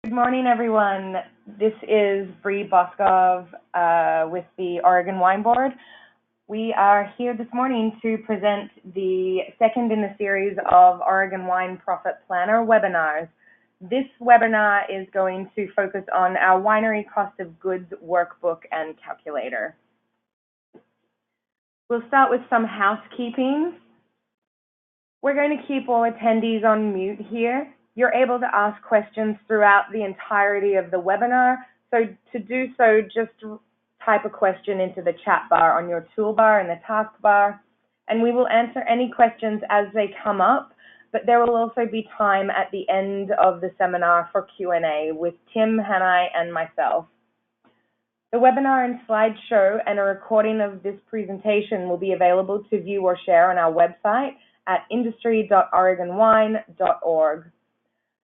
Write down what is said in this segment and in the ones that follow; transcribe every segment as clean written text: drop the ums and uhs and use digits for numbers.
Good morning, everyone. This is Bree Boskov with the Oregon Wine Board. We are here this morning to present the second in the series of Oregon Wine Profit Planner webinars. This webinar is going to focus on our Winery Cost of Goods workbook and calculator. We'll start with some housekeeping. We're going to keep all attendees on mute here. You're able to ask questions throughout the entirety of the webinar. So to do so, just type a question into the chat bar on your toolbar in the taskbar, and we will answer any questions as they come up, but there will also be time at the end of the seminar for Q&A with Tim, Hannah, and myself. The webinar and slideshow and a recording of this presentation will be available to view or share on our website at industry.oregonwine.org.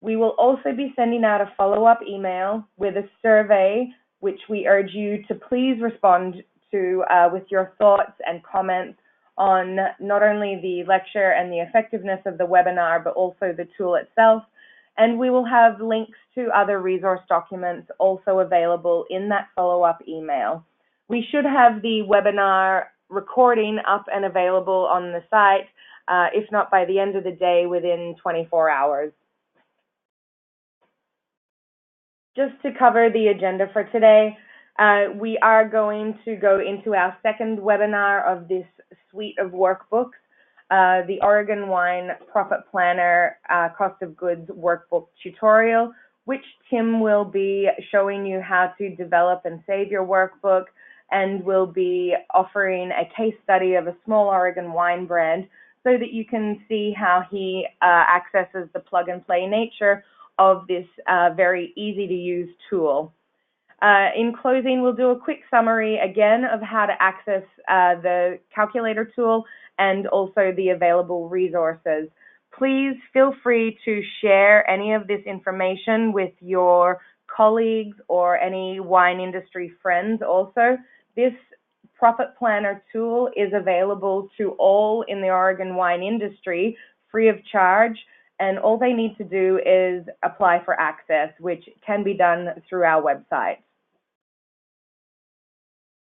We will also be sending out a follow-up email with a survey, which we urge you to please respond to with your thoughts and comments on not only the lecture and the effectiveness of the webinar, but also the tool itself. And we will have links to other resource documents also available in that follow-up email. We should have the webinar recording up and available on the site, if not by the end of the day, within 24 hours. Just to cover the agenda for today, we are going to go into our second webinar of this suite of workbooks, the Oregon Wine Profit Planner Cost of Goods Workbook Tutorial, which Tim will be showing you how to develop and save your workbook, and will be offering a case study of a small Oregon wine brand so that you can see how he accesses the plug-and-play nature of this very easy-to-use tool. In closing, we'll do a quick summary again of how to access the calculator tool and also the available resources. Please feel free to share any of this information with your colleagues or any wine industry friends also. This Profit Planner tool is available to all in the Oregon wine industry free of charge, and all they need to do is apply for access, which can be done through our website.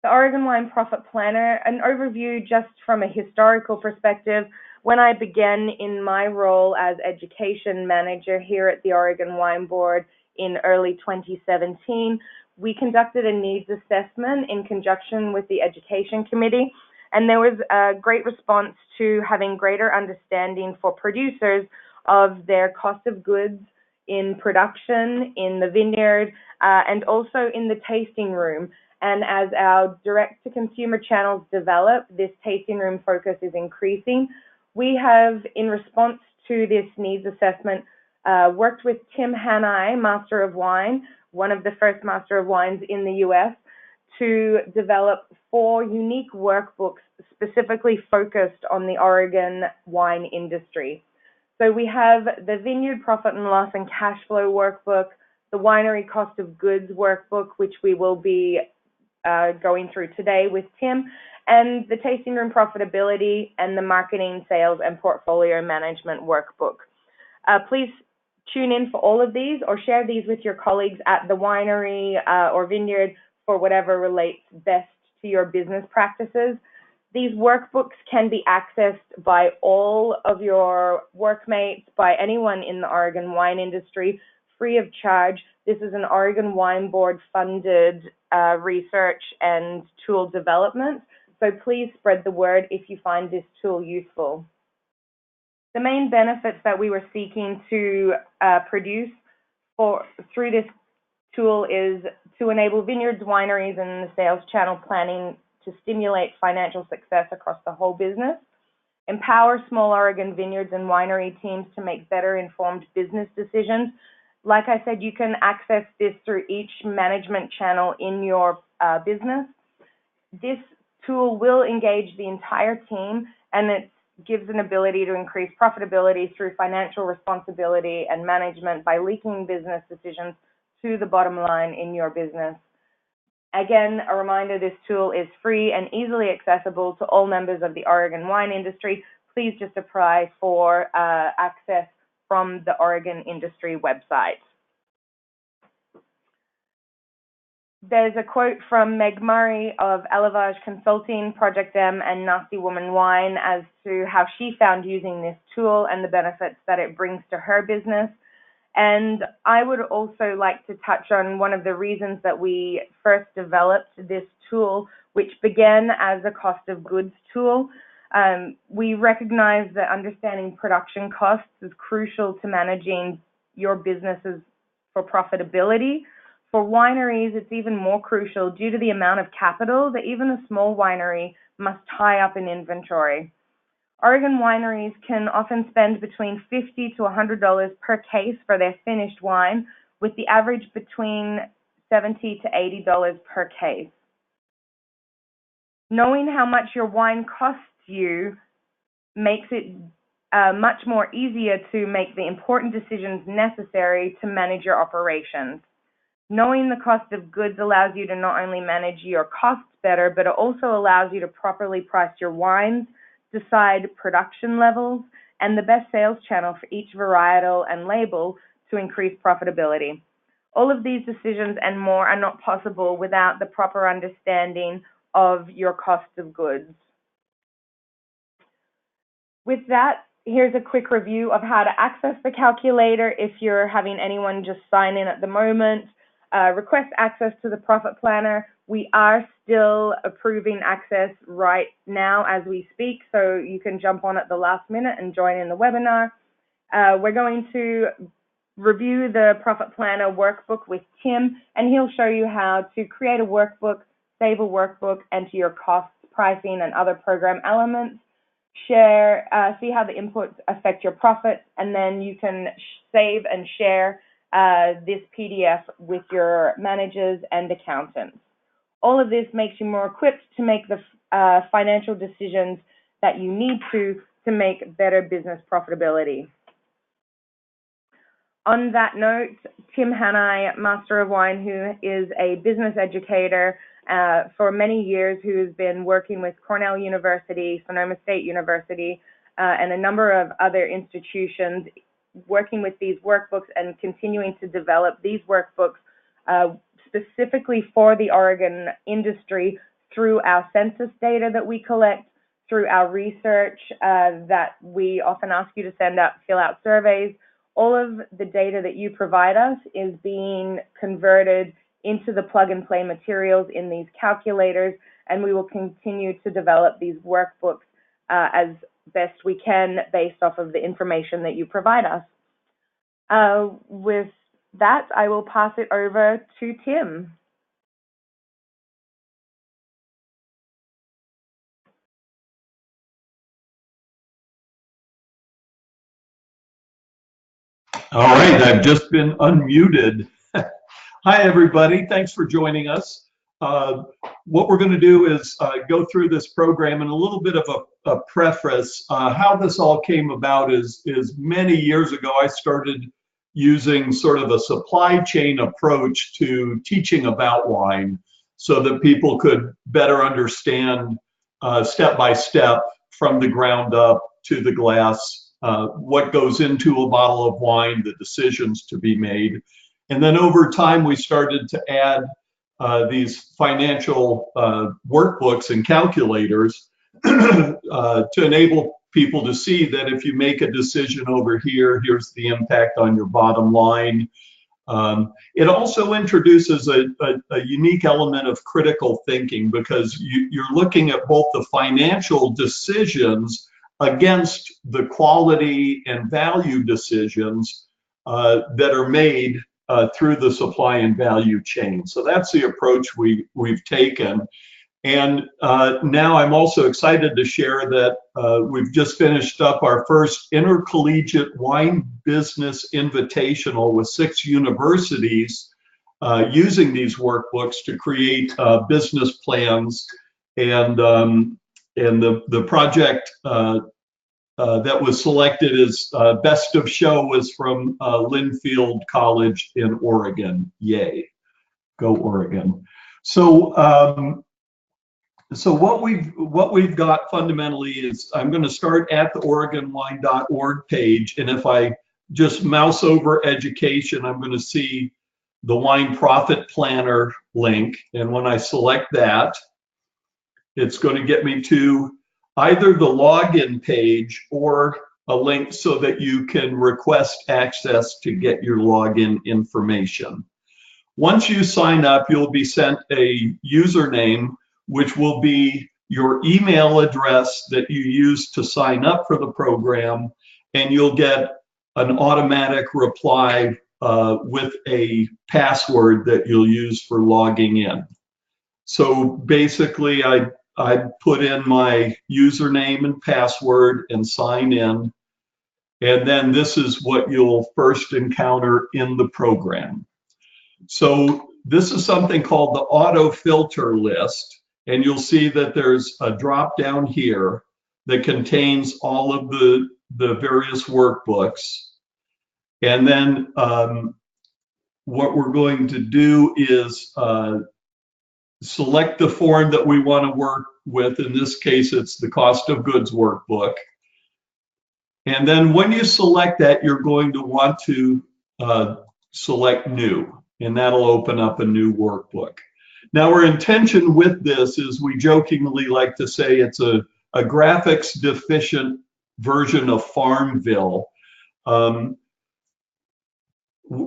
The Oregon Wine Profit Planner, an overview just from a historical perspective. When I began in my role as education manager here at the Oregon Wine Board in early 2017, we conducted a needs assessment in conjunction with the Education Committee, and there was a great response to having greater understanding for producers of their cost of goods in production, in the vineyard, and also in the tasting room. And as our direct-to-consumer channels develop, this tasting room focus is increasing. We have, in response to this needs assessment, worked with Tim Hannah, Master of Wine, one of the first Master of Wines in the US, to develop 4 unique workbooks specifically focused on the Oregon wine industry. So we have the Vineyard Profit and Loss and Cash Flow Workbook, the Winery Cost of Goods Workbook, which we will be going through today with Tim, and the Tasting Room Profitability and the Marketing, Sales, and Portfolio Management Workbook. Please tune in for all of these or share these with your colleagues at the winery or vineyard for whatever relates best to your business practices. These workbooks can be accessed by all of your workmates, by anyone in the Oregon wine industry, free of charge. This is an Oregon Wine Board funded research and tool development, so please spread the word if you find this tool useful. The main benefits that we were seeking to produce through this tool is to enable vineyards, wineries, and the sales channel planning to stimulate financial success across the whole business, empower small Oregon vineyards and winery teams to make better informed business decisions. Like I said, you can access this through each management channel in your business. This tool will engage the entire team, and it gives an ability to increase profitability through financial responsibility and management by linking business decisions to the bottom line in your business. Again, a reminder, this tool is free and easily accessible to all members of the Oregon wine industry. Please just apply for access from the Oregon industry website. There's a quote from Meg Murray of Elevage Consulting, Project M, and Nasty Woman Wine as to how she found using this tool and the benefits that it brings to her business. And I would also like to touch on one of the reasons that we first developed this tool, which began as a cost of goods tool. We recognize that understanding production costs is crucial to managing your businesses for profitability. For wineries, it's even more crucial due to the amount of capital that even a small winery must tie up in inventory. Oregon wineries can often spend between $50 to $100 per case for their finished wine, with the average between $70 to $80 per case. Knowing how much your wine costs you makes it much more easier to make the important decisions necessary to manage your operations. Knowing the cost of goods allows you to not only manage your costs better, but it also allows you to properly price your wines, decide production levels, and the best sales channel for each varietal and label to increase profitability. All of these decisions and more are not possible without the proper understanding of your cost of goods. With that, here's a quick review of how to access the calculator if you're having anyone just sign in at the moment. Request access to the profit planner. We are still approving access right now as we speak, so you can jump on at the last minute and join in the webinar. We're going to review the profit planner workbook with Tim, and he'll show you how to create a workbook, save a workbook, enter your costs, pricing, and other program elements. Share, see how the inputs affect your profits, and then you can save and share this PDF with your managers and accountants. All of this makes you more equipped to make the financial decisions that you need to make better business profitability. On that note, Tim Hanai, Master of Wine, who is a business educator for many years, who has been working with Cornell University, Sonoma State University, and a number of other institutions, working with these workbooks and continuing to develop these workbooks specifically for the Oregon industry through our census data that we collect, through our research that we often ask you to fill out surveys. All of the data that you provide us is being converted into the plug-and-play materials in these calculators, and we will continue to develop these workbooks as best we can based off of the information that you provide us. With that, I will pass it over to Tim. All right, I've just been unmuted. Hi, everybody. Thanks for joining us. What we're going to do is go through this program and a little bit of a preface. How this all came about is many years ago, I started using sort of a supply chain approach to teaching about wine so that people could better understand step by step from the ground up to the glass what goes into a bottle of wine, the decisions to be made. And then over time, we started to add these financial workbooks and calculators to enable people to see that if you make a decision over here, here's the impact on your bottom line. It also introduces a unique element of critical thinking, because you're looking at both the financial decisions against the quality and value decisions that are made through the supply and value chain. So that's the approach we've taken. And now I'm also excited to share that we've just finished up our first intercollegiate wine business invitational with 6 universities using these workbooks to create business plans. And the project that was selected as Best of Show was from Linfield College in Oregon. Yay, go Oregon. So what we've got fundamentally is, I'm going to start at the OregonWine.org page, and if I just mouse over education, I'm going to see the Wine Profit Planner link. And when I select that, it's going to get me to either the login page or a link so that you can request access to get your login information. Once you sign up, you'll be sent a username, which will be your email address that you use to sign up for the program, and you'll get an automatic reply with a password that you'll use for logging in. So basically, I put in my username and password and sign in, and then this is what you'll first encounter in the program. So this is something called the auto filter list, and you'll see that there's a drop down here that contains all of the various workbooks. And then what we're going to do is select the form that we want to work with. In this case, it's the cost of goods workbook. And then when you select that, you're going to want to select new, and that'll open up a new workbook. Now, our intention with this is we jokingly like to say it's a graphics deficient version of Farmville.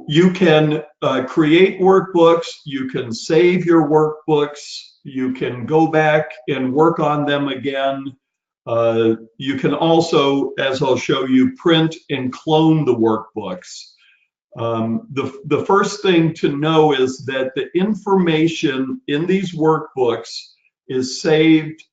You can create workbooks, you can save your workbooks, you can go back and work on them again. You can also, as I'll show you, print and clone the workbooks. The first thing to know is that the information in these workbooks is saved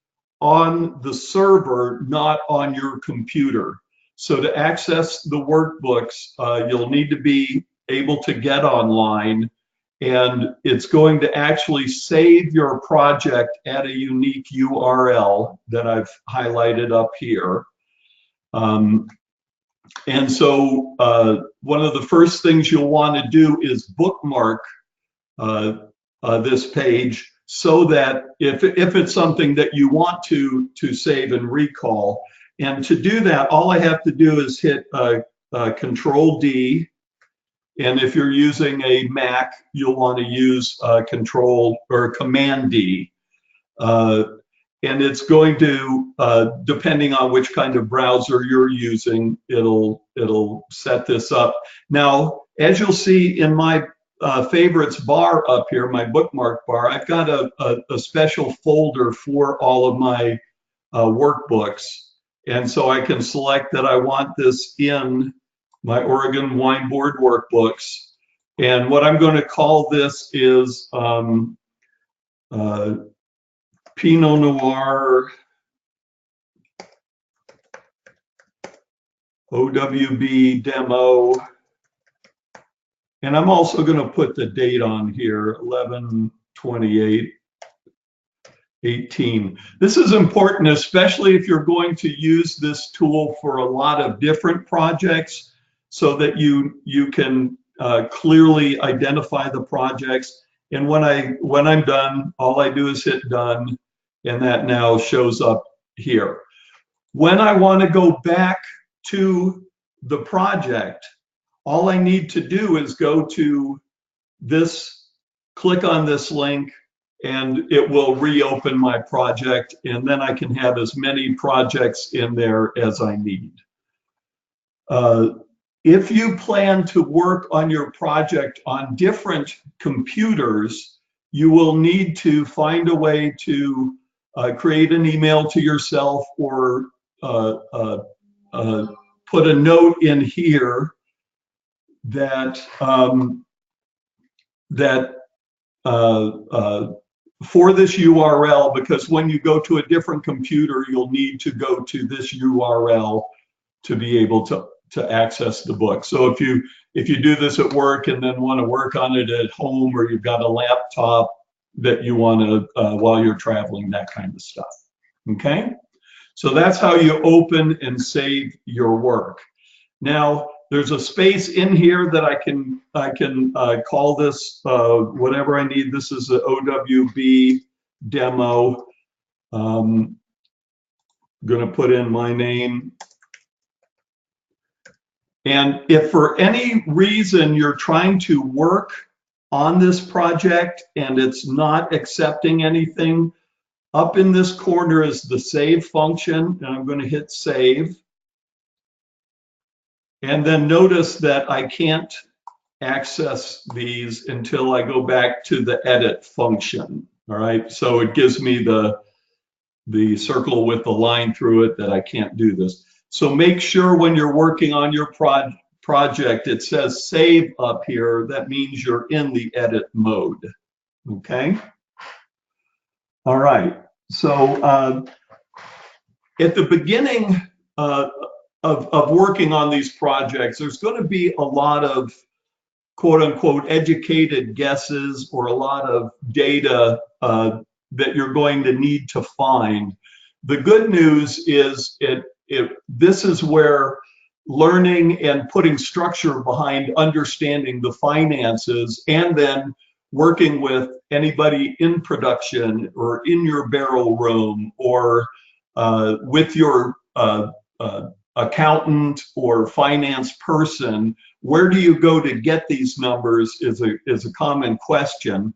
on the server, not on your computer. So to access the workbooks, you'll need to be able to get online, and it's going to actually save your project at a unique URL that I've highlighted up here. And so one of the first things you'll want to do is bookmark this page so that if it's something that you want to save and recall. And to do that, all I have to do is hit Control D. And if you're using a Mac, you'll want to use Control or Command D. And it's going to, depending on which kind of browser you're using, it'll set this up. Now, as you'll see in my favorites bar up here, my bookmark bar, I've got a special folder for all of my workbooks. And so I can select that I want this in my Oregon Wine Board workbooks. And what I'm going to call this is Pinot Noir OWB demo. And I'm also going to put the date on here, 11/28/18. This is important, especially if you're going to use this tool for a lot of different projects, so that you can clearly identify the projects. And when I'm done, all I do is hit done, and that now shows up here. When I want to go back to the project, all I need to do is go to this, click on this link, and it will reopen my project, and then I can have as many projects in there as I need. If you plan to work on your project on different computers, you will need to find a way to create an email to yourself or put a note in here that for this URL, because when you go to a different computer, you'll need to go to this URL to be able to access the book. So if you do this at work and then want to work on it at home, or you've got a laptop that you want to while you're traveling, that kind of stuff. Okay, so that's how you open and save your work. Now there's a space in here that I can call this whatever I need. This is the OWB demo. I'm going to put in my name. And if for any reason you're trying to work on this project and it's not accepting anything, up in this corner is the save function, and I'm going to hit save. And then notice that I can't access these until I go back to the edit function. All right, so it gives me the circle with the line through it that I can't do this. So make sure when you're working on your project, it says save up here. That means you're in the edit mode. Okay. All right. So at the beginning of working on these projects, there's going to be a lot of quote unquote educated guesses or a lot of data that you're going to need to find. The good news is this is where learning and putting structure behind understanding the finances and then working with anybody in production or in your barrel room or with your accountant or finance person, where do you go to get these numbers is a common question.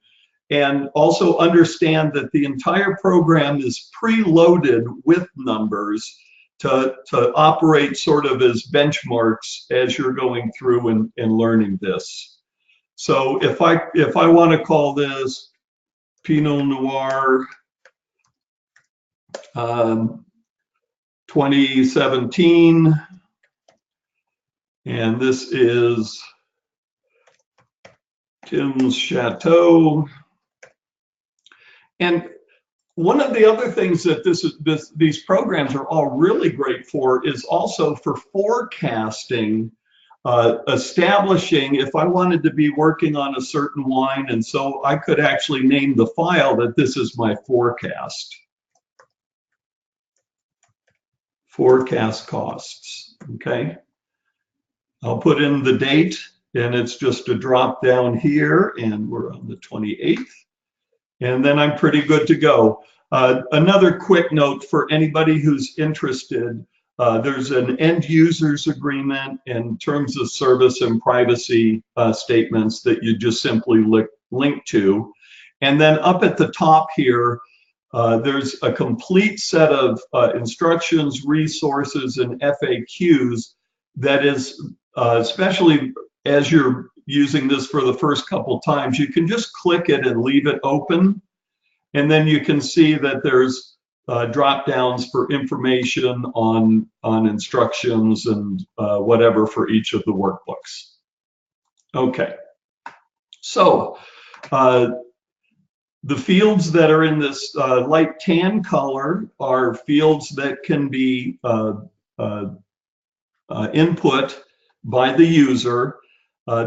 And also understand that the entire program is preloaded with numbers to operate sort of as benchmarks as you're going through and learning this. So if I want to call this Pinot Noir 2017, and this is Tim's Chateau. And one of the other things that these programs are all really great for is also for forecasting, establishing if I wanted to be working on a certain wine, and so I could actually name the file that this is my forecast. Forecast costs, okay? I'll put in the date, and it's just a drop down here, and we're on the 28th. And then I'm pretty good to go. Another quick note for anybody who's interested, there's an end users agreement and terms of service and privacy statements that you just simply link to. And then up at the top here, there's a complete set of instructions, resources, and FAQs that is, especially as you're using this for the first couple times, you can just click it and leave it open. And then you can see that there's drop downs for information on instructions and whatever for each of the workbooks. Okay, so the fields that are in this light tan color are fields that can be input by the user.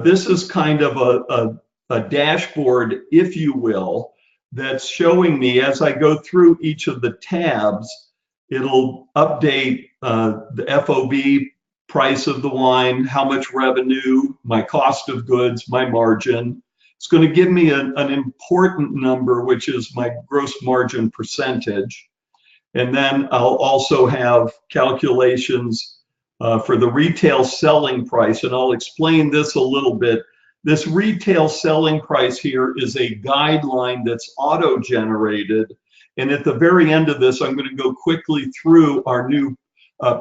This is kind of a dashboard, if you will, that's showing me as I go through each of the tabs, it'll update the FOB price of the wine, how much revenue, my cost of goods, my margin. It's going to give me an important number, which is my gross margin percentage. And then I'll also have calculations for the retail selling price, and I'll explain this a little bit. This retail selling price here is a guideline that's auto-generated, and at the very end of this, I'm going to go quickly through our new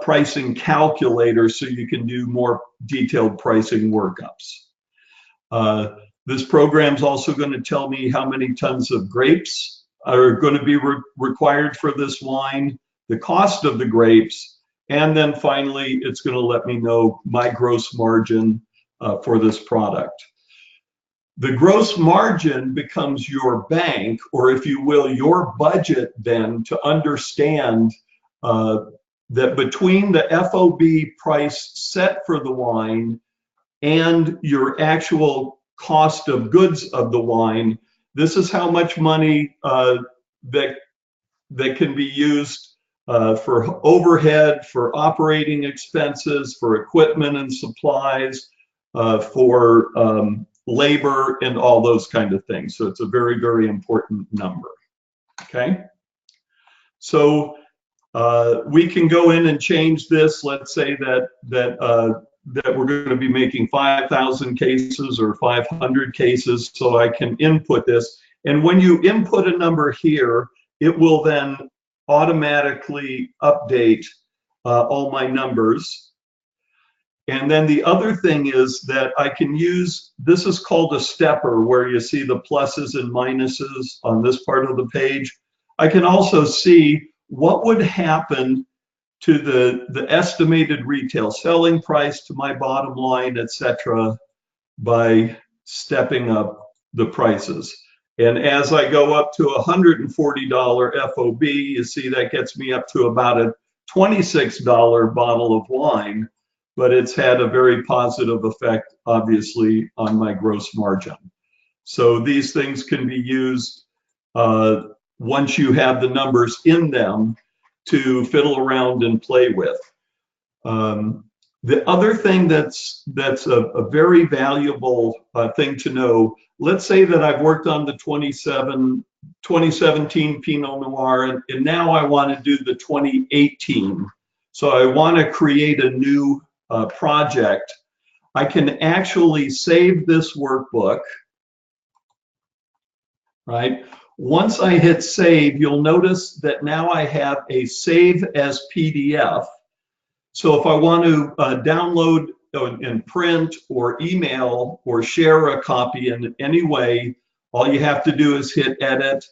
pricing calculator so you can do more detailed pricing workups. This program's also going to tell me how many tons of grapes are going to be required for this wine, the cost of the grapes, and then finally, it's going to let me know my gross margin for this product. The gross margin becomes your bank, or if you will, your budget then to understand that between the FOB price set for the wine and your actual cost of goods of the wine, this is how much money that can be used for overhead, for operating expenses, for equipment and supplies, for labor and all those kind of things. So it's a very, very important number, okay? So we can go in and change this. Let's say that that we're going to be making 5,000 cases or 500 cases, so I can input this. And when you input a number here, it will then automatically update all my numbers. And then the other thing is that I can use, this is called a stepper, where you see the pluses and minuses on this part of the page. I can also see what would happen to the estimated retail selling price, to my bottom line, etc., by stepping up the prices. And as I go up to $140 FOB, you see that gets me up to about a $26 bottle of wine, but it's had a very positive effect, obviously, on my gross margin. So these things can be used once you have the numbers in them to fiddle around and play with. The other thing that's a very valuable thing to know, let's say that I've worked on the 2017 Pinot Noir, and now I want to do the 2018. So I want to create a new project. I can actually save this workbook, right? Once I hit save, you'll notice that now I have a save as PDF. So if I want to download and print or email or share a copy in any way, all you have to do is hit edit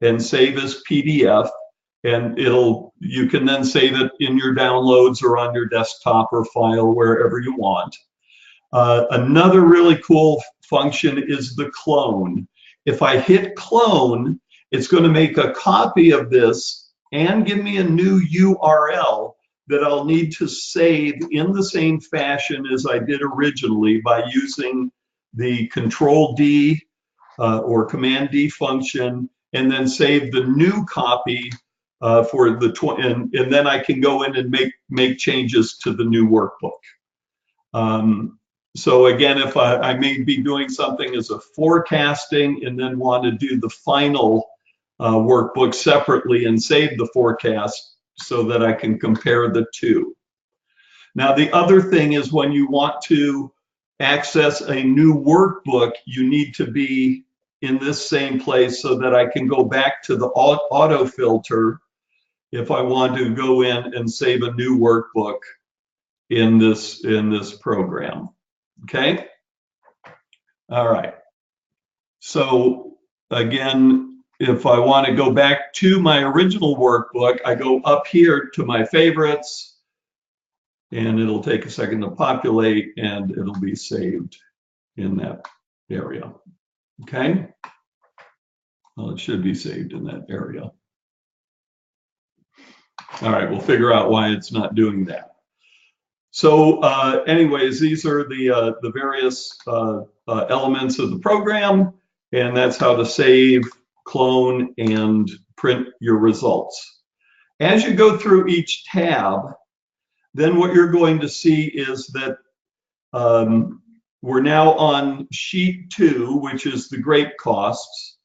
and save as PDF, and you can then save it in your downloads or on your desktop or file, wherever you want. Another really cool function is the clone. If I hit clone, it's going to make a copy of this and give me a new URL that I'll need to save in the same fashion as I did originally by using the Control-D or Command-D function, and then save the new copy for the and then I can go in and make changes to the new workbook. So again, if I may be doing something as a forecasting and then want to do the final workbook separately and save the forecast so that I can compare the two. Now, the other thing is, when you want to access a new workbook, you need to be in this same place so that I can go back to the auto filter if I want to go in and save a new workbook in this program. Okay. All right. So again, if I want to go back to my original workbook, I go up here to my favorites, and it'll take a second to populate, and it'll be saved in that area. Okay. Well, it should be saved in that area. All right, we'll figure out why it's not doing that. So anyways, these are the various elements of the program, and that's how to save, clone, and print your results. As you go through each tab, then what you're going to see is that we're now on sheet 2, which is the grape costs.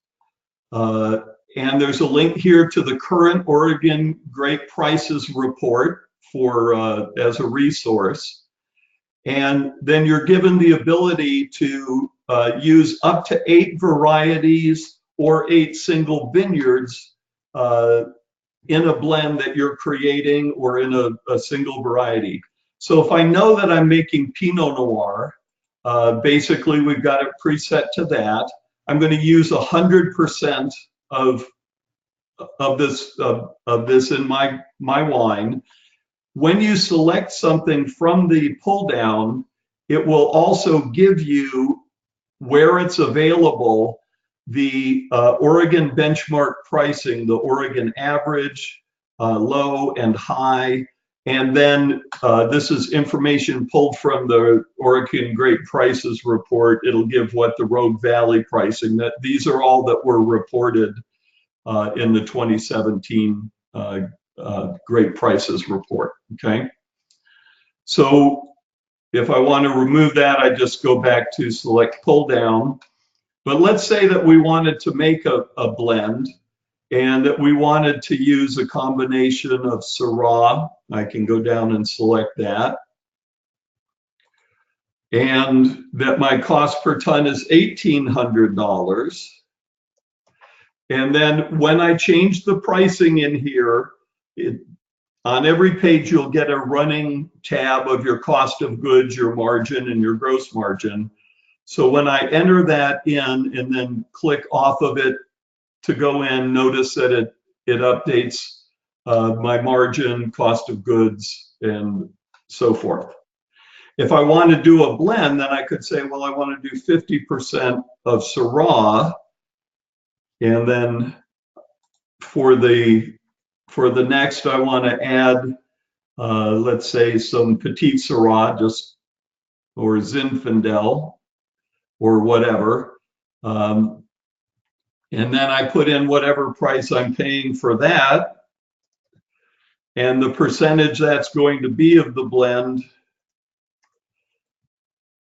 And there's a link here to the current Oregon grape prices report for as a resource. And then you're given the ability to use up to 8 varieties or 8 single vineyards in a blend that you're creating, or in a single variety. So if I know that I'm making Pinot Noir, basically we've got it preset to that. I'm going to use 100% of this in my wine. When you select something from the pull down, it will also give you, where it's available, the Oregon benchmark pricing, the Oregon average, low and high, and then this is information pulled from the Oregon Grape Prices report. It'll give what the Rogue Valley pricing, that these are all that were reported in the 2017 Grape Prices report. Okay, so if I want to remove that, I just go back to select pull down. But let's say that we wanted to make a blend, and that we wanted to use a combination of Syrah. I can go down and select that. and that my cost per ton is $1,800. And then when I change the pricing in here, on every page, you'll get a running tab of your cost of goods, your margin, and your gross margin. So when I enter that in and then click off of it to go in, notice that it updates my margin, cost of goods, and so forth. If I want to do a blend, then I could say, well, I want to do 50% of Syrah, and then for the next, I want to add, let's say, some Petit Syrah, just or Zinfandel, or whatever. And then I put in whatever price I'm paying for that, and the percentage that's going to be of the blend.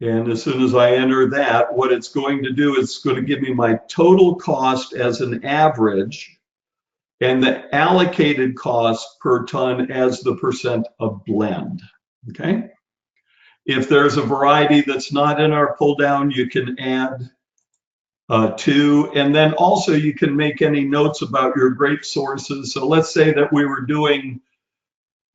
And as soon as I enter that, what it's going to do is it's going to give me my total cost as an average and the allocated cost per ton as the percent of blend, okay? If there's a variety that's not in our pull down, you can add to, and then also you can make any notes about your grape sources. So let's say that we were doing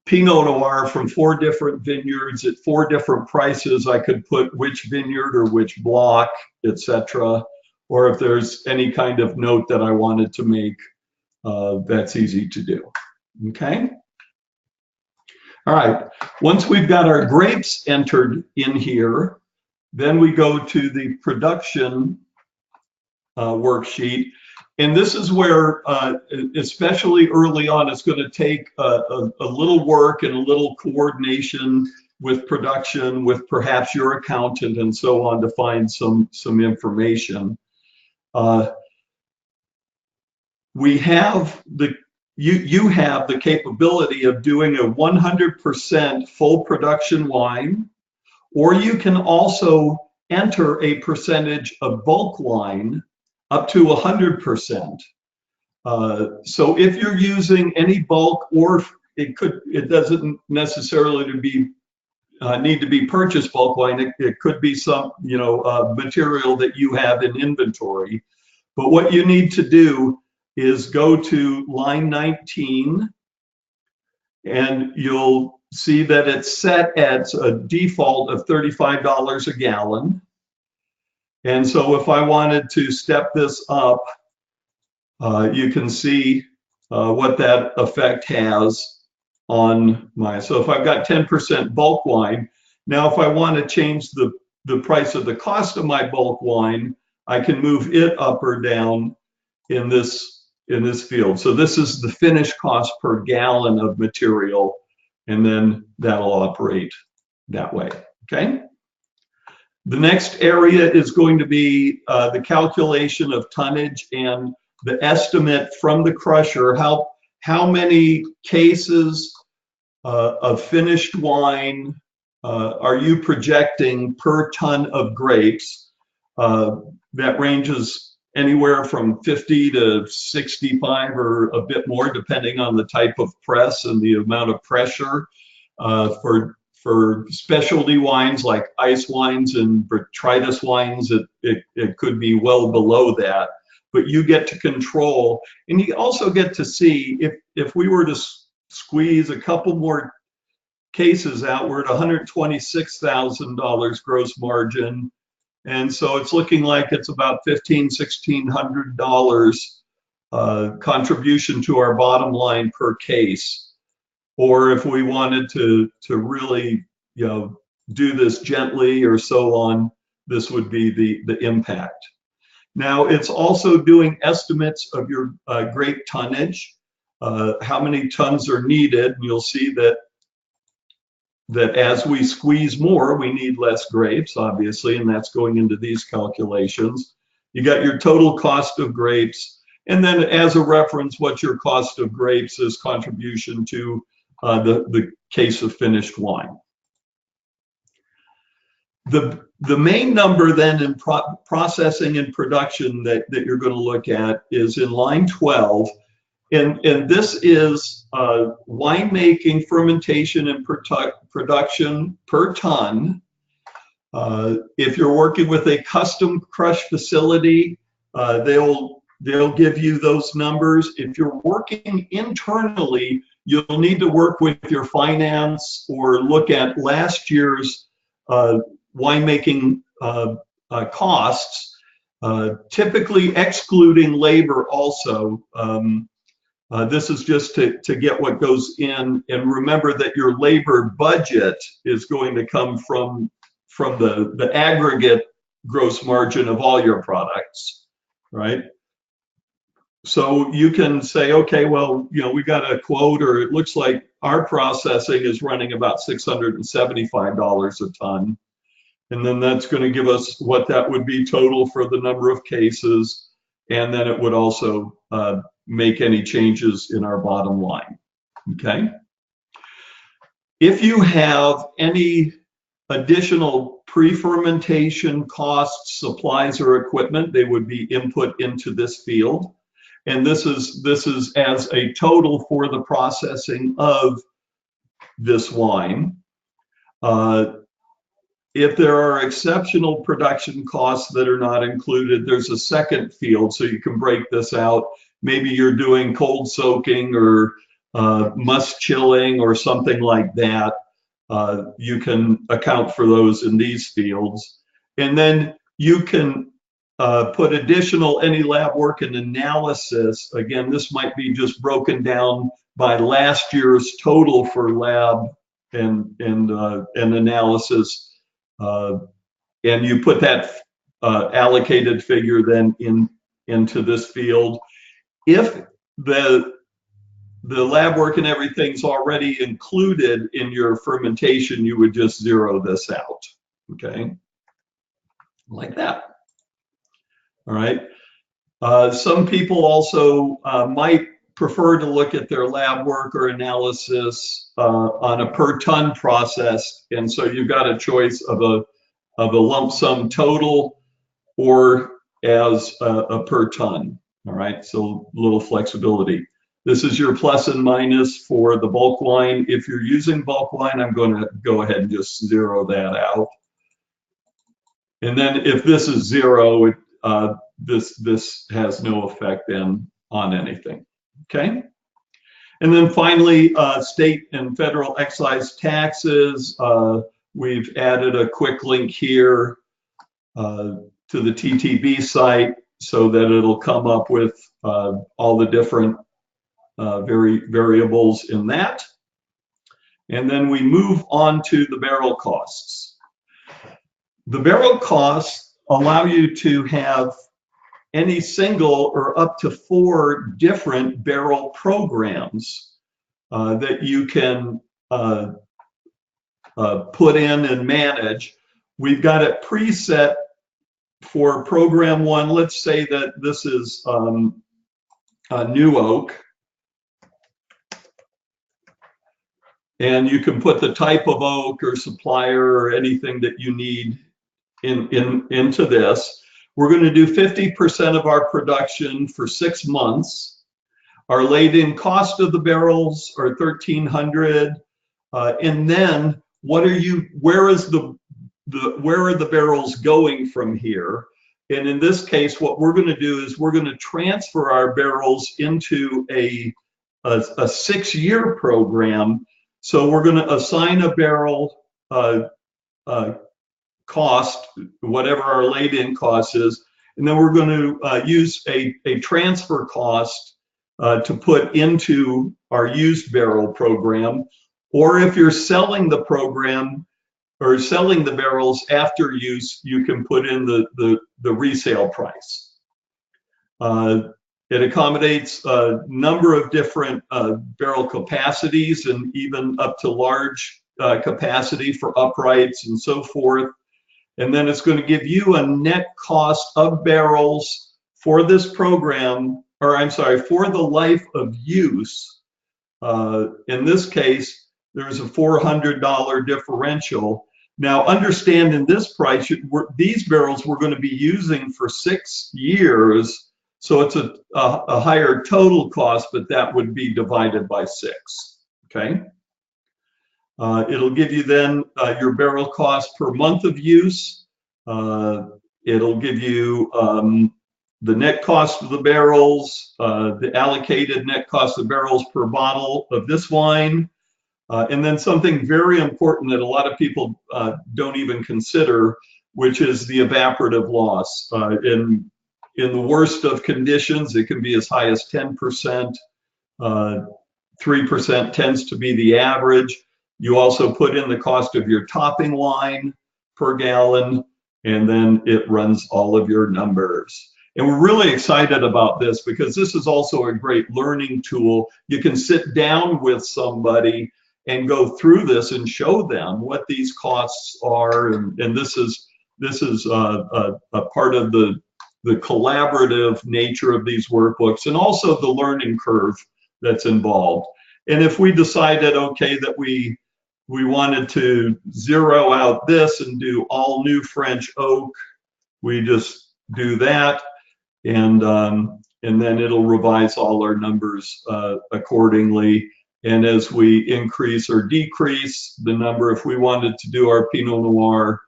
Pinot Noir from 4 different vineyards at 4 different prices. I could put which vineyard or which block, etc. Or if there's any kind of note that I wanted to make, that's easy to do. Okay. All right. Once we've got our grapes entered in here, then we go to the production worksheet. And this is where, especially early on, it's going to take a little work and a little coordination with production, with perhaps your accountant and so on, to find some information. We have you have the capability of doing a 100% full production wine, or you can also enter a percentage of bulk wine up to 100%. So if you're using any bulk, or it doesn't necessarily need to be purchased bulk wine. It could be some material that you have in inventory. But what you need to do is go to line 19, and you'll see that it's set at a default of $35 a gallon. And so if I wanted to step this up, you can see what that effect has on so if I've got 10% bulk wine, now if I want to change the price of the cost of my bulk wine, I can move it up or down in this field. So this is the finished cost per gallon of material, and then that'll operate that way, okay? The next area is going to be the calculation of tonnage and the estimate from the crusher, how many cases of finished wine are you projecting per ton of grapes. That ranges anywhere from 50 to 65 or a bit more, depending on the type of press and the amount of pressure. For specialty wines like ice wines and botrytis wines, it could be well below that. But you get to control, and you also get to see if we were to squeeze a couple more cases out, we're at $126,000 gross margin. And so it's looking like it's about $1,600 contribution to our bottom line per case. Or if we wanted to really, do this gently or so on, this would be the impact. Now it's also doing estimates of your grape tonnage, how many tons are needed. And you'll see that as we squeeze more, we need less grapes, obviously, and that's going into these calculations. You got your total cost of grapes, and then as a reference, what your cost of grapes is contribution to the case of finished wine. The main number then in processing and production that you're going to look at is in line 12. And this is winemaking, fermentation, and production per ton. If you're working with a custom crush facility, they'll give you those numbers. If you're working internally, you'll need to work with your finance or look at last year's winemaking costs, typically excluding labor also. This is just to get what goes in, and remember that your labor budget is going to come from the aggregate gross margin of all your products, right? So you can say, okay, well, we got a quote, or it looks like our processing is running about $675 a ton. And then that's going to give us what that would be total for the number of cases. And then it would also make any changes in our bottom line, okay? If you have any additional pre-fermentation costs, supplies, or equipment, they would be input into this field. And this is as a total for the processing of this wine. If there are exceptional production costs that are not included, there's a second field, so you can break this out. Maybe you're doing cold soaking or must chilling or something like that. You can account for those in these fields. And then you can put additional any lab work and analysis. Again, this might be just broken down by last year's total for lab and analysis. And you put that allocated figure then into this field. If the lab work and everything's already included in your fermentation, you would just zero this out, okay? Like that. All right. Some people also might prefer to look at their lab work or analysis on a per ton process, and so you've got a choice of a lump sum total or as a per ton. All right, so a little flexibility. This is your plus and minus for the bulk wine. If you're using bulk wine, I'm going to go ahead and just zero that out. And then if this is zero, this has no effect then on anything, okay? And then finally, state and federal excise taxes. We've added a quick link here to the TTB site so that it'll come up with all the different variables in that. And then we move on to the barrel costs. The barrel costs allow you to have any single or up to 4 different barrel programs that you can put in and manage. We've got it preset for program 1. Let's say that this is a new oak. And you can put the type of oak or supplier or anything that you need into this. We're going to do 50% of our production for 6 months. Our laid-in cost of the barrels are $1,300. And then where are the barrels going from here? And in this case, what we're going to do is we're going to transfer our barrels into a 6-year program. So we're going to assign a barrel cost, whatever our laid-in cost is, and then we're going to use a transfer cost to put into our used barrel program. Or if you're selling the program or selling the barrels after use, you can put in the resale price. It accommodates a number of different barrel capacities and even up to large capacity for uprights and so forth. And then it's going to give you a net cost of barrels for this program, or I'm sorry, for the life of use. In this case, there's a $400 differential. Now, understand in this price, these barrels we're going to be using for 6 years. So it's a higher total cost, but that would be divided by 6, okay? It'll give you then your barrel cost per month of use. It'll give you the net cost of the barrels, the allocated net cost of barrels per bottle of this wine, and then something very important that a lot of people don't even consider, which is the evaporative loss. In the worst of conditions, it can be as high as 10%. 3% tends to be the average. You also put in the cost of your topping wine per gallon, and then it runs all of your numbers. And we're really excited about this because this is also a great learning tool. You can sit down with somebody and go through this and show them what these costs are. And this is a part of the collaborative nature of these workbooks, and also the learning curve that's involved. And if we decided, okay, that we wanted to zero out this and do all new French oak, we just do that, and then it'll revise all our numbers accordingly. And as we increase or decrease the number, if we wanted to do our Pinot Noir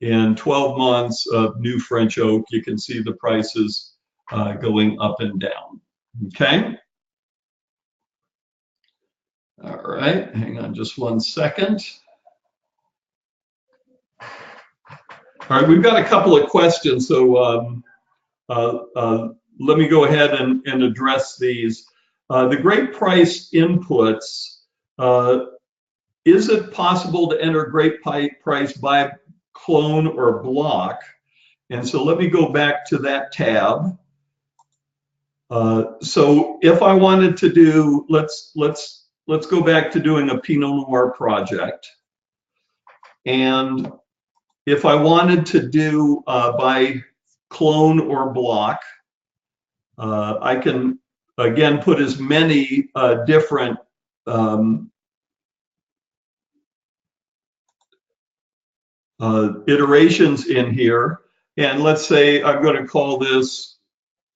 in 12 months of new French oak, you can see the prices going up and down. Okay. All right, hang on just one second. All right, we've got a couple of questions, so let me go ahead and address these. The grape price inputs, is it possible to enter grape price by clone or block? And so let me go back to that tab. So if I wanted to do, let's go back to doing a Pinot Noir project. And if I wanted to do by clone or block, I can again put as many different iterations in here. And let's say I'm going to call this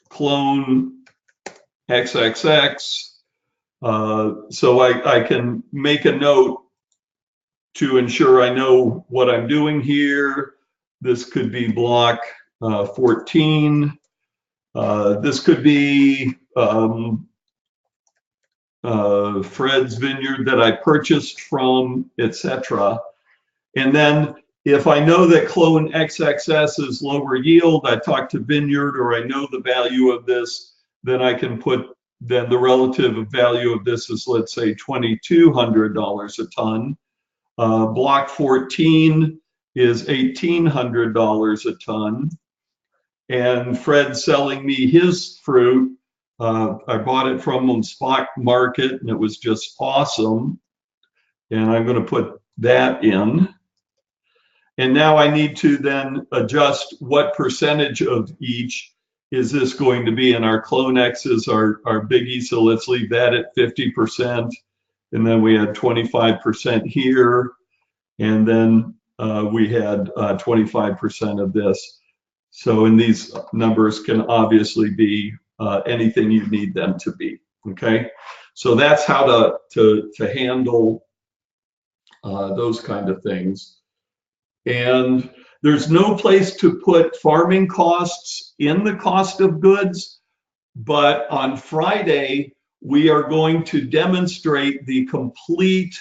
clone XXX. So I can make a note to ensure I know what I'm doing here. This could be block 14. This could be Fred's vineyard that I purchased from, etc. And then if I know that clone XXS is lower yield, I talk to vineyard, or I know the value of this, then I can put, then the relative value of this is, let's say, $2,200 a ton. Block 14 is $1,800 a ton. And Fred's selling me his fruit. I bought it from him spot market, and it was just awesome. And I'm going to put that in. And now I need to then adjust what percentage of each is this going to be. And our clone X is our biggie, so let's leave that at 50%. And then we had 25% here. And then we had 25% of this. So, and these numbers can obviously be anything you need them to be, okay? So that's how to handle those kind of things. And there's no place to put farming costs in the cost of goods, but on Friday, we are going to demonstrate the complete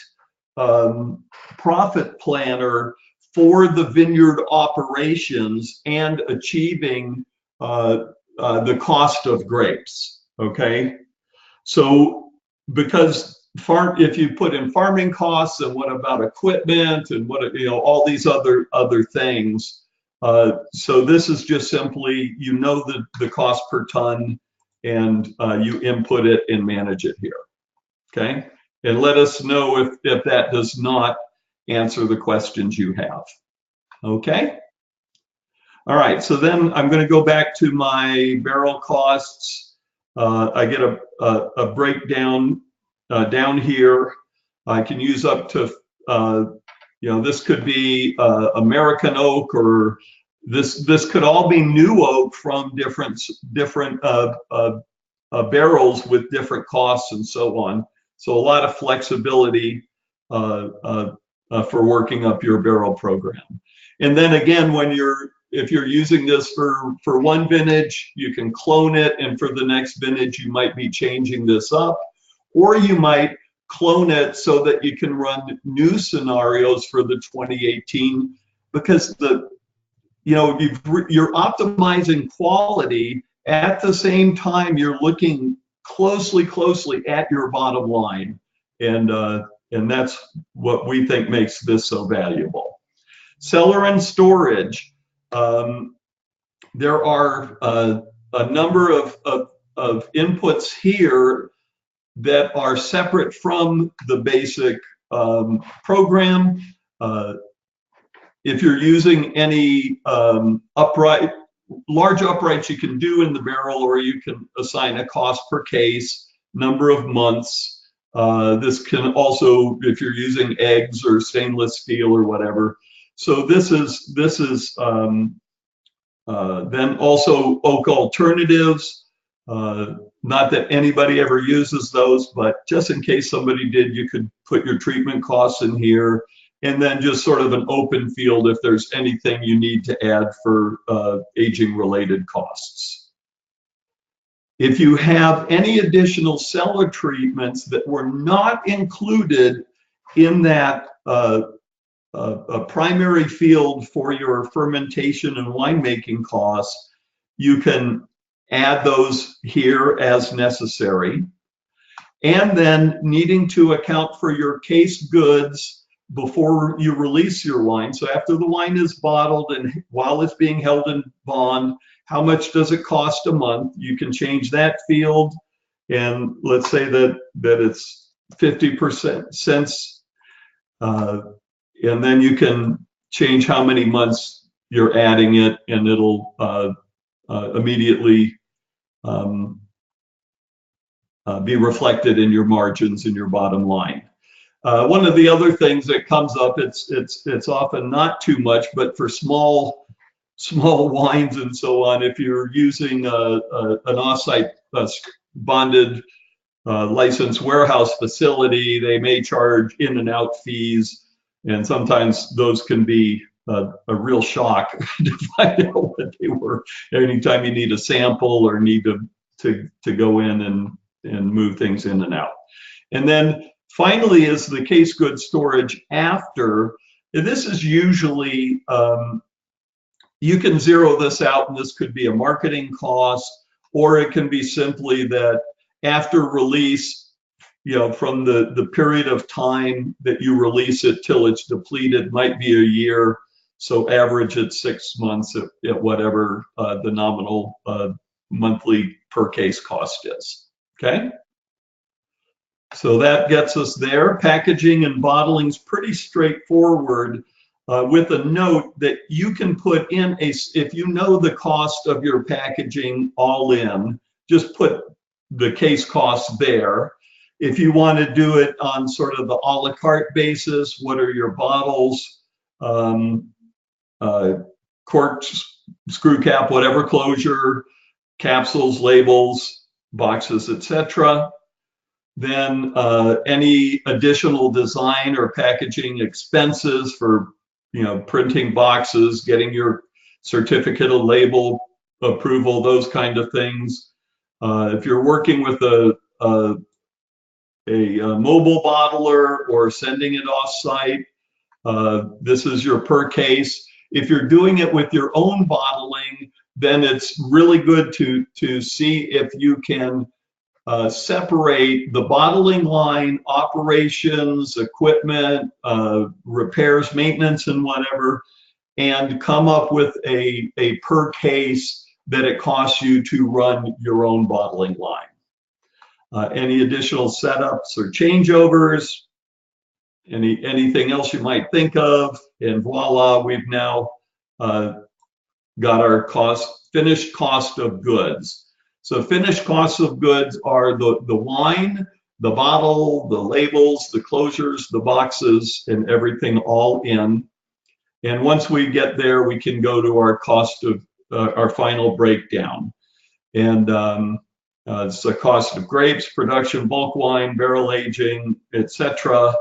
profit planner for the vineyard operations and achieving the cost of grapes, okay? So because if you put in farming costs, and what about equipment, and what, you know, all these other things. So this is just simply, you know, the cost per ton, and you input it and manage it here, okay? And let us know if that does not answer the questions you have, okay? All right, so then I'm going to go back to my barrel costs. I get a breakdown down here. I can use up to, you know, this could be American oak, or this could all be new oak from different barrels with different costs and so on. So a lot of flexibility for working up your barrel program. And then again, if you're using this for one vintage, you can clone it, and for the next vintage, you might be changing this up, or you might clone it so that you can run new scenarios for the 2018, because you're optimizing quality at the same time you're looking closely at your bottom line, and that's what we think makes this so valuable. Cellar and storage. There are a number of inputs here that are separate from the basic program. If you're using any large uprights, you can do in the barrel, or you can assign a cost per case, number of months. This can also, if you're using eggs or stainless steel or whatever. So this is then also oak alternatives. Not that anybody ever uses those, but just in case somebody did, you could put your treatment costs in here, and then just sort of an open field if there's anything you need to add for aging related costs. If you have any additional cellar treatments that were not included in that a primary field for your fermentation and winemaking costs, you can add those here as necessary. And then needing to account for your case goods before you release your wine. So after the wine is bottled and while it's being held in bond, how much does it cost a month? You can change that field, and let's say that it's 50% cents. And then you can change how many months you're adding it, and it'll immediately be reflected in your margins in your bottom line. One of the other things that comes up, it's often not too much, but for small wines and so on, if you're using an offsite bonded licensed warehouse facility, they may charge in and out fees. And sometimes those can be a real shock to find out what they were. Anytime you need a sample or need to go in and move things in and out. And then finally is the case goods storage after. And this is usually, you can zero this out, and this could be a marketing cost, or it can be simply that after release, from the period of time that you release it till it's depleted might be a year. So average at 6 months at whatever the nominal monthly per case cost is. Okay. So that gets us there. Packaging and bottling is pretty straightforward, with a note that you can put in if you know the cost of your packaging all in, just put the case cost there. If you want to do it on sort of the a la carte basis, what are your bottles, cork, screw cap, whatever closure, capsules, labels, boxes, etc. Then any additional design or packaging expenses for printing boxes, getting your certificate of label approval, those kind of things. If you're working with a mobile bottler or sending it off site, this is your per case. If you're doing it with your own bottling, then it's really good to see if you can separate the bottling line, operations, equipment, repairs, maintenance, and whatever, and come up with a per case that it costs you to run your own bottling line. Any additional setups or changeovers, anything else you might think of, and voila, we've now got our finished cost of goods. So finished costs of goods are the wine, the bottle, the labels, the closures, the boxes, and everything all in. And once we get there, we can go to our cost of our final breakdown. And it's the cost of grapes, production, bulk wine, barrel aging, etc.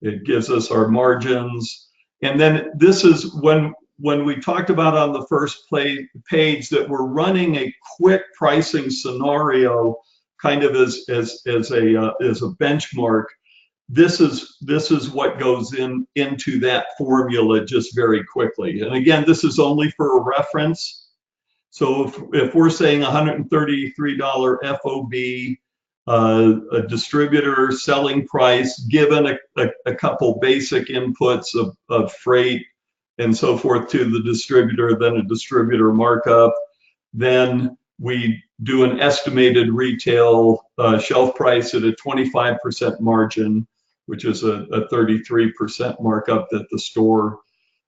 It gives us our margins. And then this is when we talked about on the first page that we're running a quick pricing scenario kind of as a benchmark. This is what goes into that formula just very quickly. And again, this is only for a reference. So if we're saying $133 FOB, a distributor selling price given a couple basic inputs of freight and so forth to the distributor, then a distributor markup, then we do an estimated retail shelf price at a 25% margin, which is a 33% markup that the store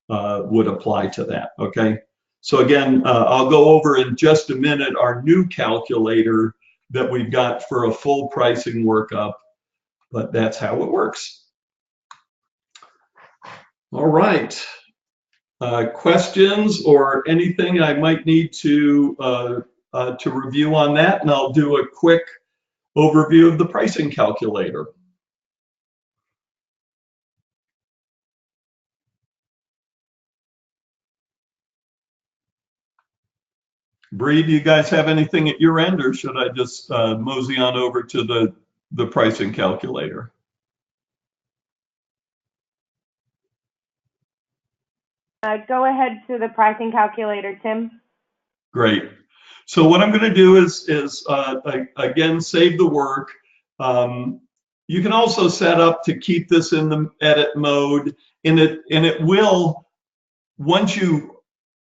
would apply to that, okay? So again, I'll go over in just a minute our new calculator that we've got for a full pricing workup, but that's how it works. All right. Questions or anything I might need to review on that, and I'll do a quick overview of the pricing calculator. Bree, do you guys have anything at your end, or should I just mosey on over to the pricing calculator? Go ahead to the pricing calculator, Tim. Great. So what I'm going to do is again, save the work. You can also set up to keep this in the edit mode, and it will, once you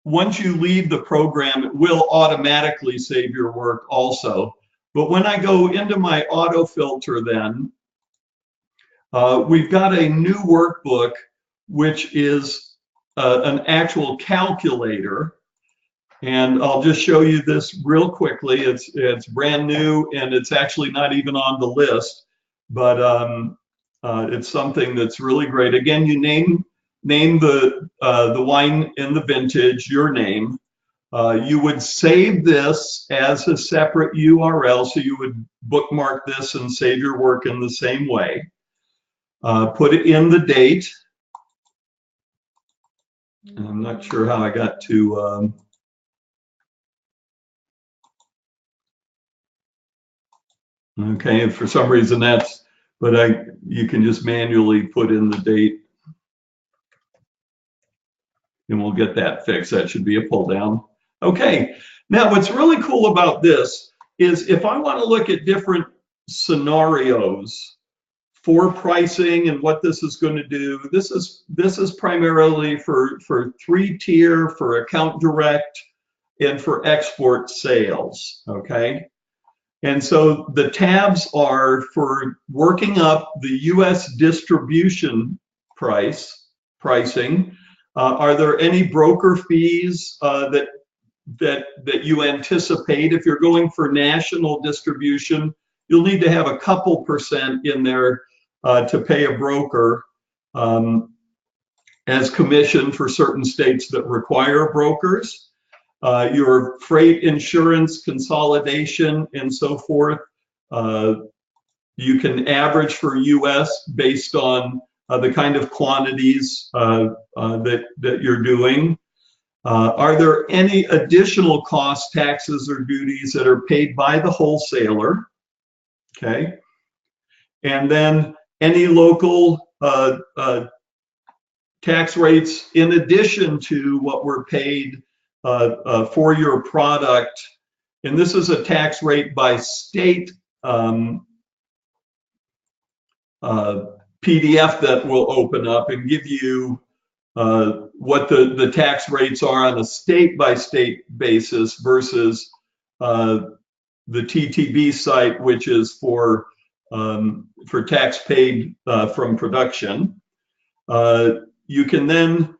leave the program, it will automatically save your work also. But when I go into my auto filter then, we've got a new workbook, which is an actual calculator. And I'll just show you this real quickly. It's brand new, and it's actually not even on the list, but it's something that's really great. Again, you name the wine and the vintage, your name. You would save this as a separate URL, so you would bookmark this and save your work in the same way. Put it in the date. I'm not sure how I got to okay, for some reason but you can just manually put in the date, and we'll get that fixed. That should be a pull down. Okay, now what's really cool about this is if I want to look at different scenarios for pricing and what this is going to do, this is primarily for 3-tier, for account direct, and for export sales, okay? And so the tabs are for working up the US distribution pricing. Are there any broker fees that you anticipate? If you're going for national distribution, you'll need to have a couple percent in there to pay a broker as commission for certain states that require brokers. Your freight, insurance, consolidation, and so forth. You can average for US based on the kind of quantities that you're doing. Are there any additional costs, taxes, or duties that are paid by the wholesaler? Okay. And then any local tax rates in addition to what were paid for your product. And this is a tax rate by state PDF that will open up and give you what the tax rates are on a state-by-state basis versus the TTB site, which is for tax paid from production. You can then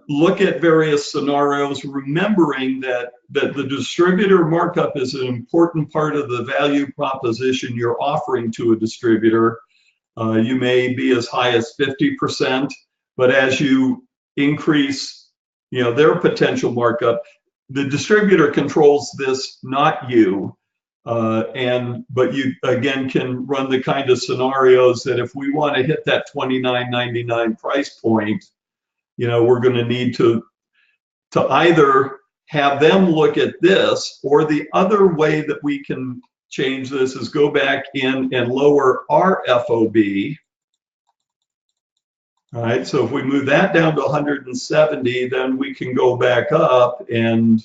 look at various scenarios, remembering that the distributor markup is an important part of the value proposition you're offering to a distributor. You may be as high as 50%, but as you increase, their potential markup, the distributor controls this, not you. But you again can run the kind of scenarios that if we want to hit that $29.99 price point, we're going to need to either have them look at this, or the other way that we can change this is go back in and lower our FOB. All right, so if we move that down to 170, then we can go back up and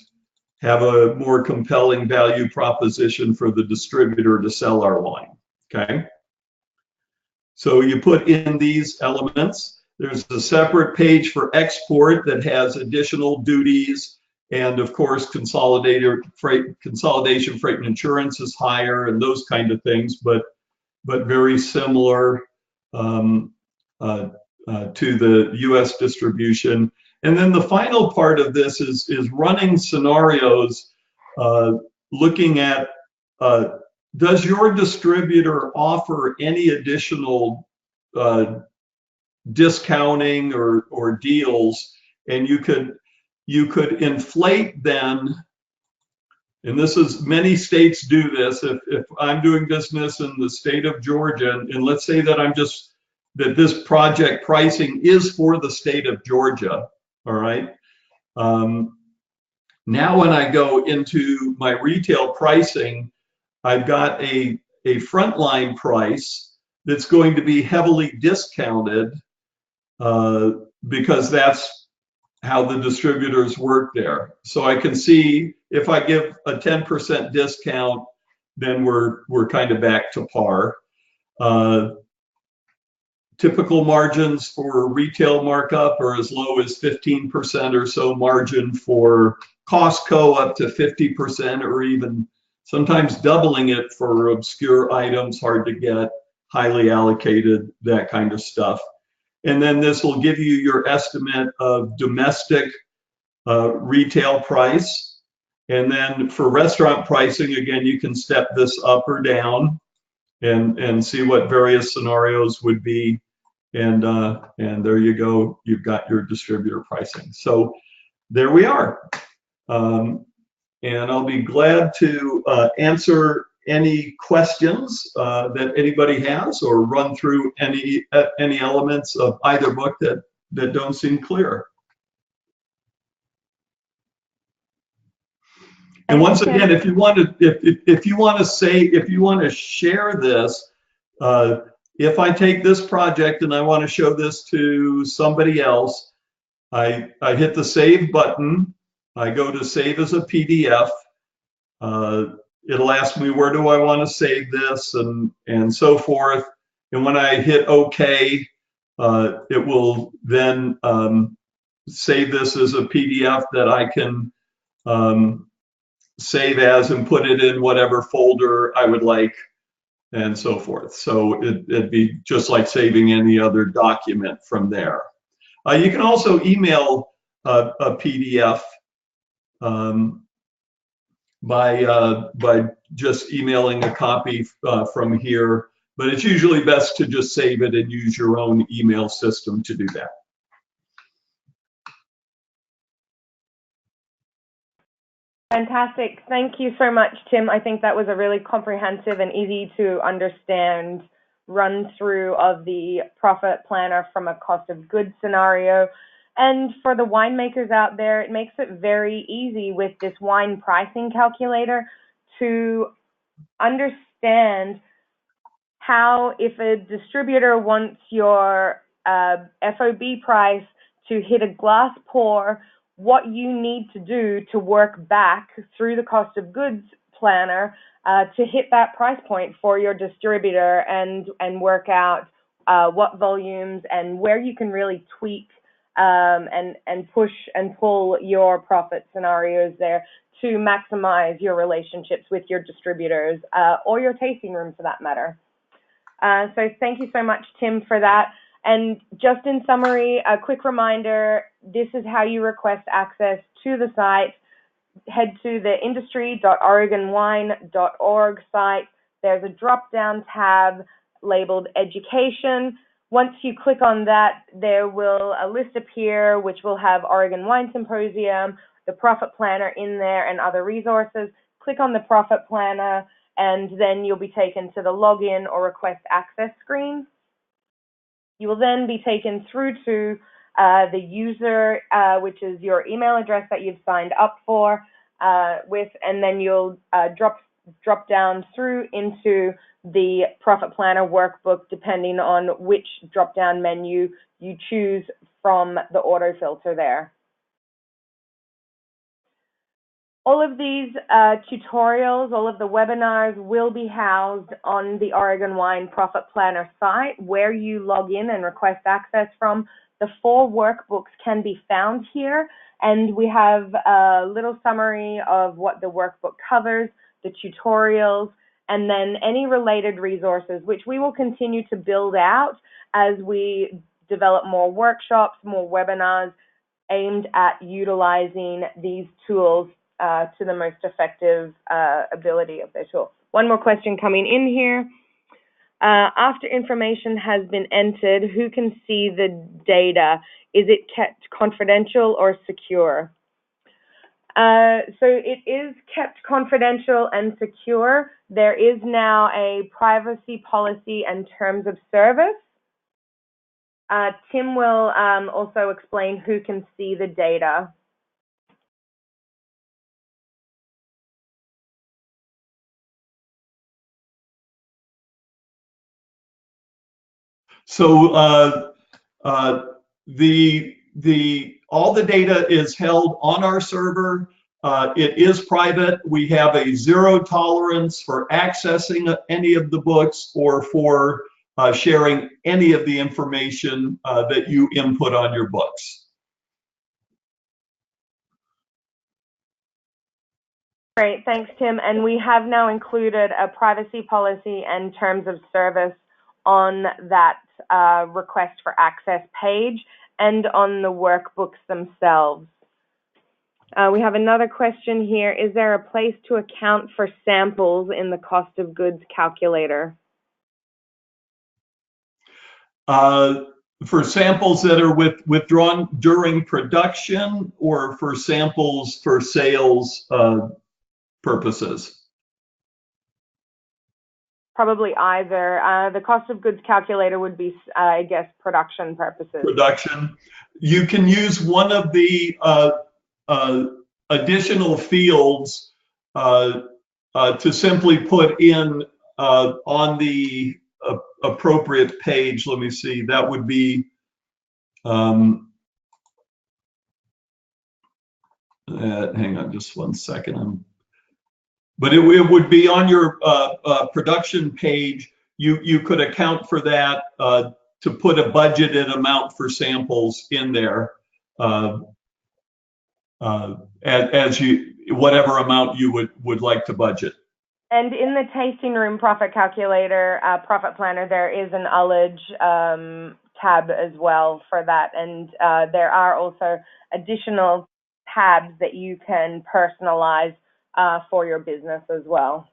have a more compelling value proposition for the distributor to sell our wine. Okay, so you put in these elements. There's a separate page for export that has additional duties, and of course consolidation, freight and insurance is higher, and those kind of things, but very similar to the U.S. distribution. And then the final part of this is running scenarios, looking at does your distributor offer any additional discounting or deals, and you could inflate then. And this is, many states do this. If I'm doing business in the state of Georgia, and let's say that that this project pricing is for the state of Georgia, all right? Now when I go into my retail pricing, I've got a frontline price that's going to be heavily discounted because that's how the distributors work there. So I can see if I give a 10% discount, then we're kind of back to par. Typical margins for retail markup are as low as 15% or so margin, for Costco up to 50%, or even sometimes doubling it for obscure items, hard to get, highly allocated, that kind of stuff. And then this will give you your estimate of domestic retail price. And then for restaurant pricing, again, you can step this up or down and see what various scenarios would be. And there you go, you've got your distributor pricing. So there we are. And I'll be glad to answer any questions that anybody has, or run through any elements of either book that don't seem clear. And once again, if you want to share this, if I take this project and I want to show this to somebody else, I hit the save button. I go to save as a PDF. It'll ask me, where do I want to save this, and so forth. And when I hit OK, it will then save this as a PDF that I can save as and put it in whatever folder I would like, and so forth. So it'd be just like saving any other document from there. You can also email a PDF by just emailing a copy from here, but it's usually best to just save it and use your own email system to do that. Fantastic. Thank you so much, Tim. I think that was a really comprehensive and easy to understand run through of the profit planner from a cost of goods scenario. And for the winemakers out there, it makes it very easy with this wine pricing calculator to understand how, if a distributor wants your FOB price to hit a glass pour, what you need to do to work back through the cost of goods planner to hit that price point for your distributor, and work out what volumes and where you can really tweak and push and pull your profit scenarios there to maximize your relationships with your distributors or your tasting room for that matter. So thank you so much, Tim, for that. And just in summary, a quick reminder, this is how you request access to the site. Head to the industry.oregonwine.org site. There's a drop-down tab labeled Education. Once you click on that, there will a list appear which will have Oregon Wine Symposium, the Profit Planner in there, and other resources. Click on the Profit Planner, and then you'll be taken to the login or request access screen. You will then be taken through to the user, which is your email address that you've signed up for with, and then you'll drop down through into the Profit Planner workbook, depending on which drop-down menu you choose from the auto filter there. All of these tutorials, all of the webinars will be housed on the Oregon Wine Profit Planner site, where you log in and request access from. The 4 workbooks can be found here, and we have a little summary of what the workbook covers, the tutorials, and then any related resources, which we will continue to build out as we develop more workshops, more webinars aimed at utilizing these tools to the most effective ability of their tool. One more question coming in here. After information has been entered, who can see the data? Is it kept confidential or secure? So it is kept confidential and secure. There is now a privacy policy and terms of service. Tim will also explain who can see the data. So all the data is held on our server. It is private. We have a zero tolerance for accessing any of the books or for sharing any of the information that you input on your books. Great, thanks, Tim. And we have now included a privacy policy and terms of service on that request for access page and on the workbooks themselves. We have another question here. Is there a place to account for samples in the cost of goods calculator? For samples that are withdrawn during production, or for samples for sales purposes? Probably either. The cost of goods calculator would be, I guess, production purposes. Production. You can use one of the additional fields to simply put in on the appropriate page. Let me see. That would be hang on just one second. But it would be on your production page. You could account for that to put a budgeted amount for samples in there, as whatever amount you would like to budget. And in the tasting room profit calculator, profit planner, there is an ullage tab as well for that, and there are also additional tabs that you can personalize for your business as well.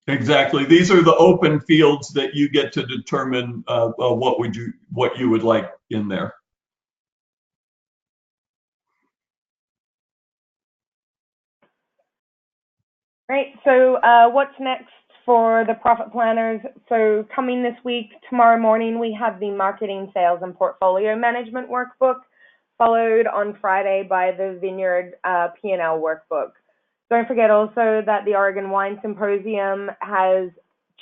Exactly. These are the open fields that you get to determine what you would like in there. Great. So what's next for the profit planners? So coming this week, tomorrow morning, we have the marketing, sales, and portfolio management workbook, followed on Friday by the Vineyard P&L workbook. Don't forget also that the Oregon Wine Symposium has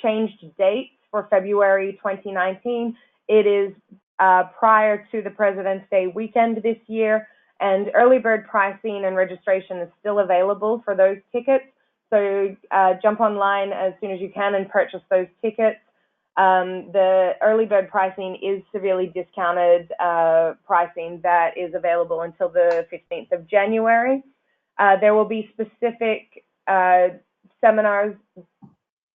changed dates for February 2019. It is prior to the President's Day weekend this year, and early bird pricing and registration is still available for those tickets. So jump online as soon as you can and purchase those tickets. The early bird pricing is severely discounted pricing that is available until the 15th of January. There will be specific seminars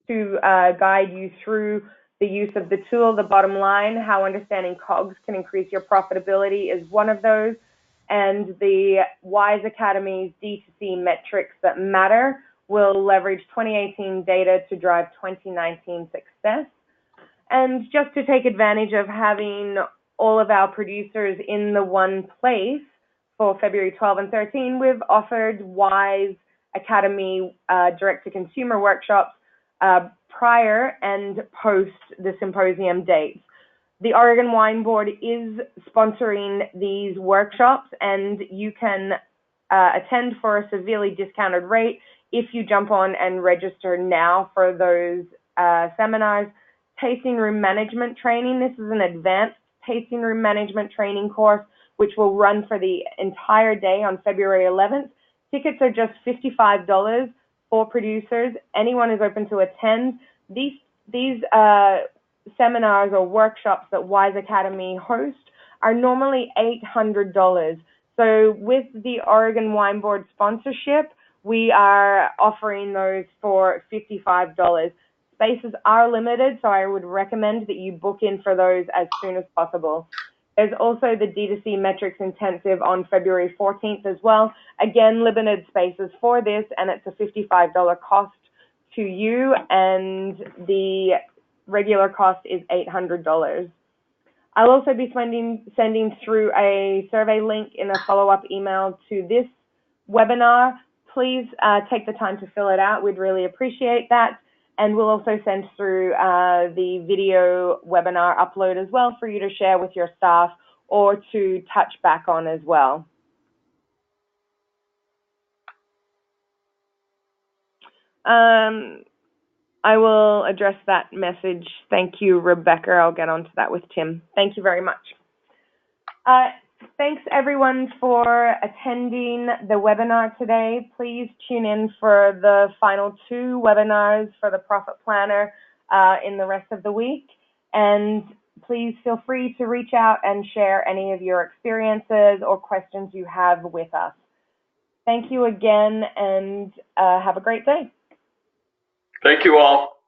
to guide you through the use of the tool. The bottom line, how understanding COGS can increase your profitability, is one of those. And the WISE Academy's D2C metrics that matter will leverage 2018 data to drive 2019 success. And just to take advantage of having all of our producers in the one place, for February 12 and 13, we've offered WISE Academy direct-to-consumer workshops prior and post the symposium dates. The Oregon Wine Board is sponsoring these workshops, and you can attend for a severely discounted rate if you jump on and register now for those seminars. Tasting room management training. This is an advanced tasting room management training course which will run for the entire day on February 11th. Tickets are just $55 for producers. Anyone is open to attend. These seminars or workshops that Wise Academy host are normally $800. So with the Oregon Wine Board sponsorship, we are offering those for $55. Spaces are limited, so I would recommend that you book in for those as soon as possible. There's also the D2C Metrics Intensive on February 14th as well. Again, limited spaces for this, and it's a $55 cost to you, and the regular cost is $800. I'll also be sending through a survey link in a follow-up email to this webinar. Please take the time to fill it out. We'd really appreciate that. And we'll also send through the video webinar upload as well for you to share with your staff or to touch back on as well. I will address that message. Thank you, Rebecca. I'll get onto that with Tim. Thank you very much. Thanks, everyone, for attending the webinar today. Please tune in for the final 2 webinars for the Profit Planner in the rest of the week. And please feel free to reach out and share any of your experiences or questions you have with us. Thank you again, and have a great day. Thank you all.